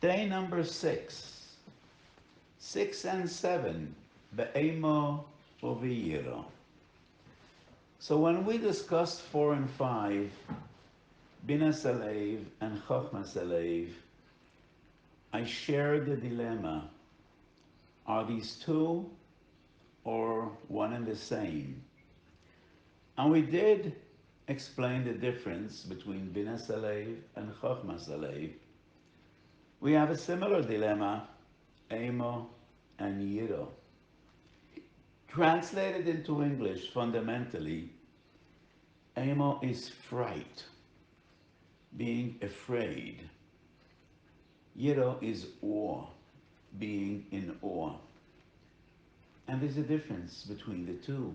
Day number 6. 6 and 7. Be'emo uviyiro. So when we discussed 4 and 5, Bina Salev and Chochma Salev, I shared the dilemma. Are these two or one and the same? And we did explain the difference between Bina Salev and Chochma Salev. We have a similar dilemma, Eimah and Yiro. Translated into English, fundamentally, Eimah is fright, being afraid. Yiro is awe, being in awe. And there's a difference between the two.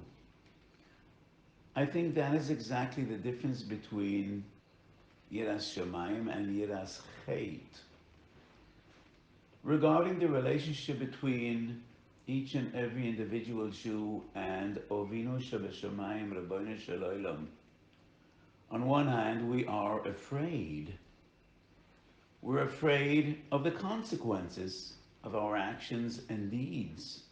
I think that is exactly the difference between Yiras Shamayim and Yiras Chet. Regarding the relationship between each and every individual Jew and Ovinu Shebeshamayim Rabbeinu Shalom, on one hand, we are afraid. We're afraid of the consequences of our actions and deeds.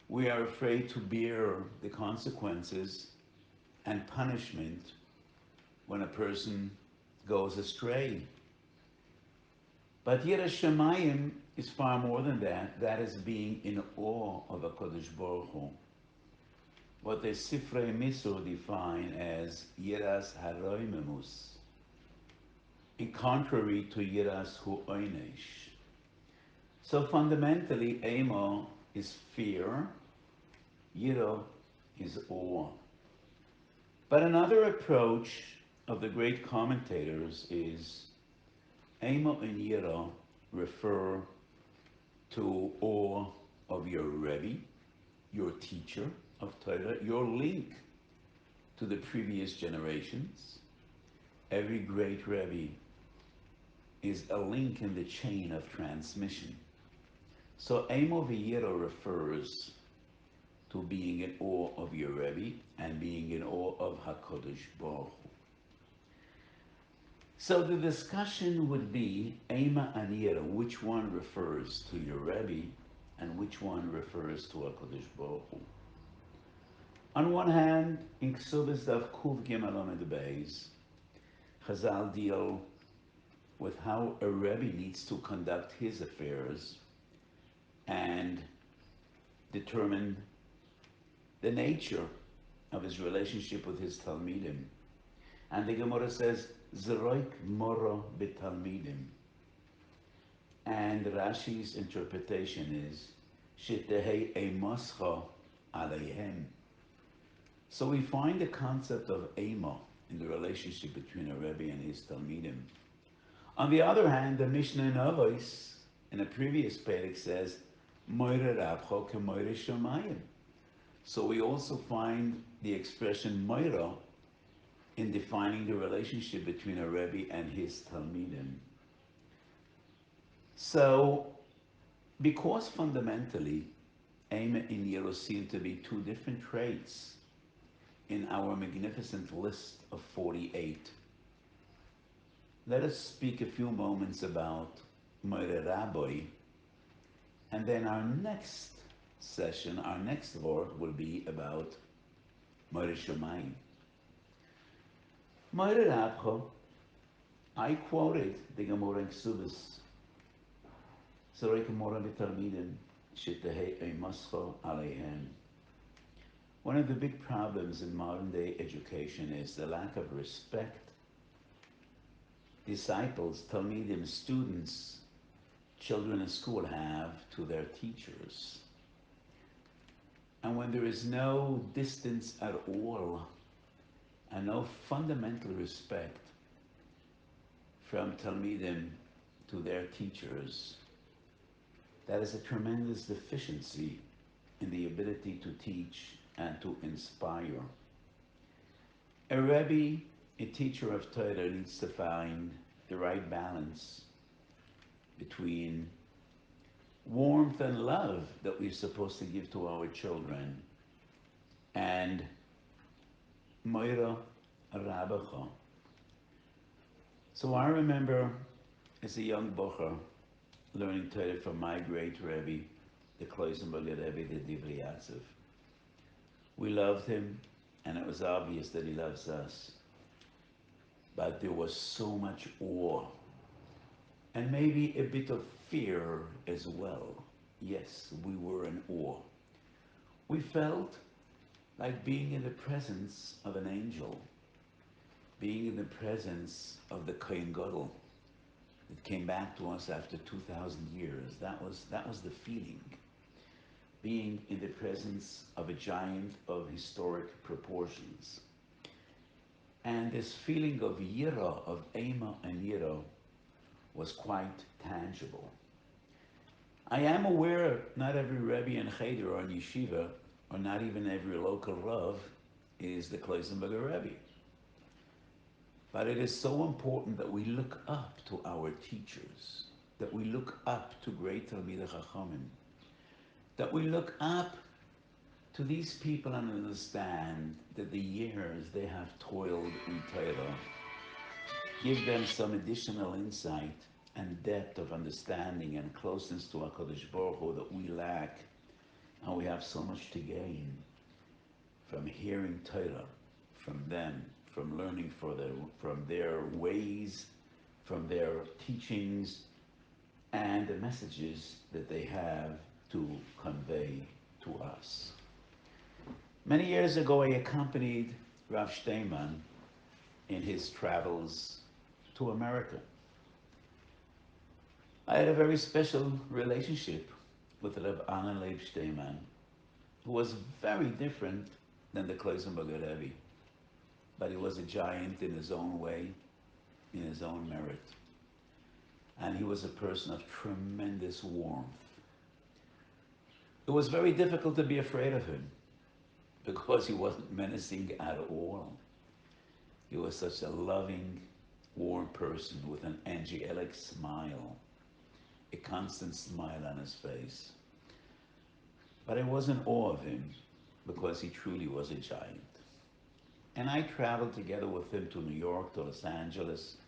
We are afraid to bear the consequences and punishment when a person goes astray. But Yiras Shamayim is far more than that. That is being in awe of HaKadosh Baruch Hu. What the Sifrei Misur define as Yiras Haroimemus, in contrary to Yiras Hu Oynesh. So fundamentally, Eimah is fear, Yiro is awe. But another approach of the great commentators is Eimah and Yiro refer to awe of your Rebbe, your teacher of Torah, your link to the previous generations. Every great Rebbe is a link in the chain of transmission. So Eimah v'Yiro refers to being in awe of your Rebbe and being in awe of HaKadosh Baruch Hu. So the discussion would be Eimah and Yiro, which one refers to your Rebbe and which one refers to HaKadosh Baruch Hu. On one hand, in Ksubas Daf Kuv Gimel Amud Beis, Chazal deal with how a Rebbe needs to conduct his affairs and determine the nature of his relationship with his Talmidim. And the Gemara says, Zeroik Moro B'Talmidim. And Rashi's interpretation is, Shetehei Eimoscha Aleihem. So we find the concept of Eimah in the relationship between a Rebbe and his Talmidim. On the other hand, the Mishnah in Weiss, in a previous Perek, says, Moire Rabcho ke Moire Shamayim. So we also find the expression Moira in defining the relationship between a Rebbe and his Talmidim. So, because fundamentally, Eimah and Yiro seem to be two different traits in our magnificent list of 48, let us speak a few moments about Moire Rabbi, and then our next session, our next word will be about Moire Shamayim. Moire Rabcha, I quoted the Gemara in Ksubas, Zorei Gemara B'Talmidim, Shetehei Eimoscha Aleihem. One of the big problems in modern day education is the lack of respect disciples, Talmidim, students, children in school have to their teachers. And when there is no distance at all and no fundamental respect from Talmidim to their teachers, that is a tremendous deficiency in the ability to teach and to inspire. A Rebbe, a teacher of Torah, needs to find the right balance between warmth and love that we're supposed to give to our children and Moira Rabacha. So I remember as a young bocher learning Torah from my great Rebbe, the Kloisenberger Rebbe, the Divrei Yatziv. We loved him, and it was obvious that he loves us. But there was so much awe, and maybe a bit of fear as well. Yes, we were in awe. We felt like being in the presence of an angel, being in the presence of the Kohen Gadol that came back to us after 2,000 years. That was the feeling. Being in the presence of a giant of historic proportions. And this feeling of Yira, of Eimah and Yira, was quite tangible. I am aware not every Rebbe in Cheder or in Yeshiva, or not even every local Rav, is the Kloisenberger Rebbe. But it is so important that we look up to our teachers, that we look up to great Talmidei Chachamim, that we look up to these people and understand that the years they have toiled in Torah give them some additional insight and depth of understanding and closeness to HaKadosh Baruch Hu that we lack, and we have so much to gain from hearing Torah from them, from learning from their ways, from their teachings, and the messages that they have to convey to us. Many years ago, I accompanied Rav Steinman in his travels to America. I had a very special relationship with Rav Anna Leib Steinman, who was very different than the Kloisenberger Rebbe, but he was a giant in his own way, in his own merit. And he was a person of tremendous warmth. It was very difficult to be afraid of him because he wasn't menacing at all. He was such a loving, warm person with an angelic smile, a constant smile on his face. But I was in awe of him because he truly was a giant. And I traveled together with him to New York, to Los Angeles,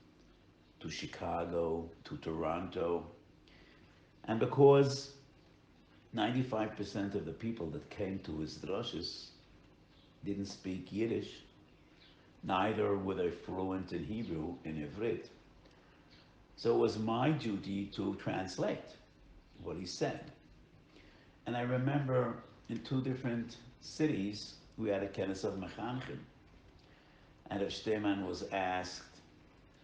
to Chicago, to Toronto. And because 95% of the people that came to his drushes didn't speak Yiddish, neither were they fluent in Hebrew, in Ivrit. So it was my duty to translate what he said. And I remember in two different cities, we had a Kennes of Mechanchim. And Rav Steinman was asked,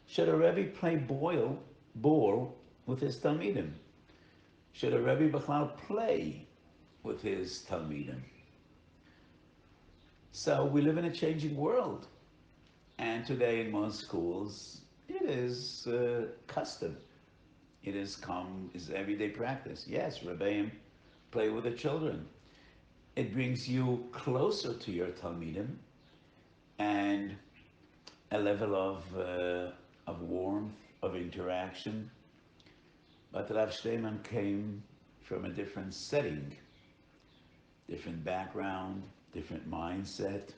should a Rebbe play ball with his Talmidim? Should a Rebbe Bechlal play with his Talmidim? So we live in a changing world. And today in most schools, it is custom. It is everyday practice. Yes, Rebbeim play with the children. It brings you closer to your Talmidim and a level of warmth, of interaction. But Rav Steinman came from a different setting, different background, different mindset.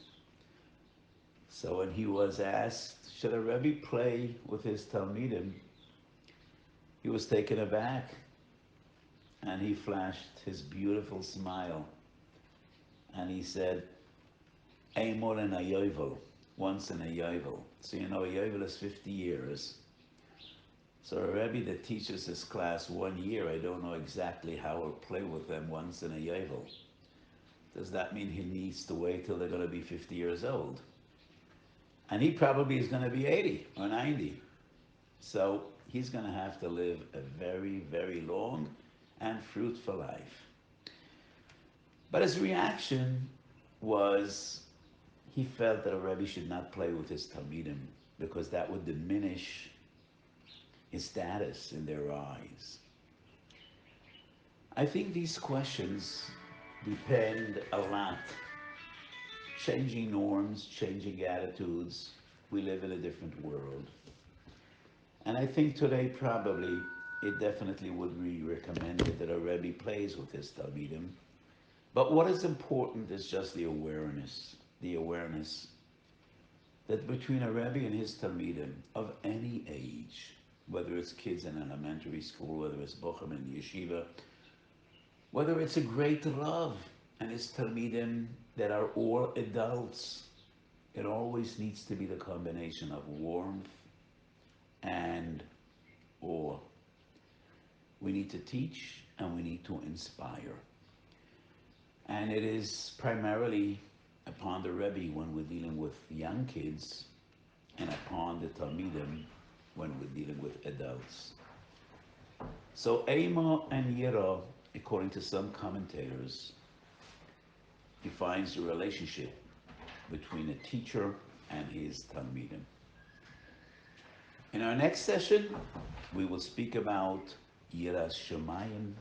So when he was asked, should a Rebbe play with his Talmidim, he was taken aback and he flashed his beautiful smile and he said, Einmal in a yovel, once in a yovel. So you know, a yovel is 50 years. So a Rebbe that teaches his class 1 year, I don't know exactly how he'll play with them once in a yovel. Does that mean he needs to wait till they're going to be 50 years old? And he probably is going to be 80 or 90. So he's going to have to live a very, very long and fruitful life. But his reaction was he felt that a Rebbe should not play with his Talmidim because that would diminish his status in their eyes. I think these questions depend a lot. Changing norms, changing attitudes. We live in a different world. And I think today probably it definitely would be recommended that a Rebbe plays with his Talmidim. But what is important is just the awareness that between a Rebbe and his Talmidim of any age, whether it's kids in elementary school, whether it's bochum in yeshiva, whether it's a great Rav and his talmidim that are all adults. It always needs to be the combination of warmth and awe. We need to teach and we need to inspire. And it is primarily upon the Rebbe when we're dealing with young kids and upon the Talmidim when we're dealing with adults. So Eimah and Yira, according to some commentators, defines the relationship between a teacher and his Talmidim. In our next session, we will speak about Yiras Shamayim